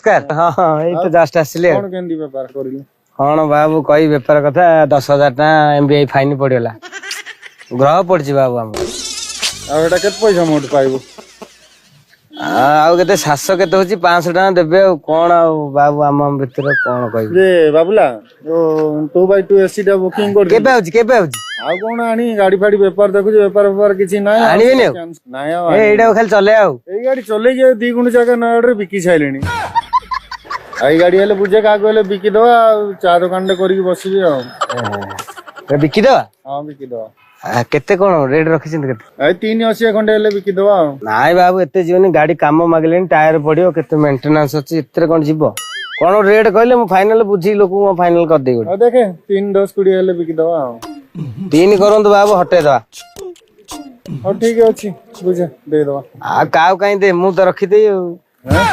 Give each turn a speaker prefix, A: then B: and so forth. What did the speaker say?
A: हाँ हाँ ये तो जस्ट आसिले
B: कौन केंदी व्यापार करिलु
A: कौन बाबू कई बेपार कथा 10,000 टा एमबीआई फाइन पड़गला ग्रह पड़ची बाबू हम
B: आ एटा केत पैसा मोट पाइबो
A: आउ केते 700 केते होची 500 टका देबे कोन आ बाबू हम भीतर कोन कहबे
B: जे बाबुला ओ 2x2 एसी टा बुकिंग कर
A: केबे होची
B: आ कोन आनी गाड़ी फाड़ी व्यापार देखु व्यापार किछि नाही
A: आनिबे
B: नाही
A: ए एडा खाली चले आउ
B: ए गाड़ी चले जे 2 गुण जगह नडरे बिकी छाइलेनी आई गाड़ी हेले बुझे का कहले बिकी दवा चा दुकान रे करी बसिबी आ
A: बिकी दवा
B: हां बिकी दवा
A: केते कोन रेट रखिसिन केते
B: आई 380 खंडे हेले बिकी दवा
A: नाइ बाबू एते जीवनी गाड़ी काम मागलेनी टायर पडियो केते मेंटेनेंस अछि इतरे कोन जीवो कोन रेट कहले मु फाइनल बुझी लोक मु फाइनल कर देई
B: आ देखे 3 10 20 हेले बिकी दवा
A: 3 करंतु बाबू हटे दवा
B: और ठीक अछि बुझे दे दवा
A: आ काउ काई दे मु तो रखी देई
B: हां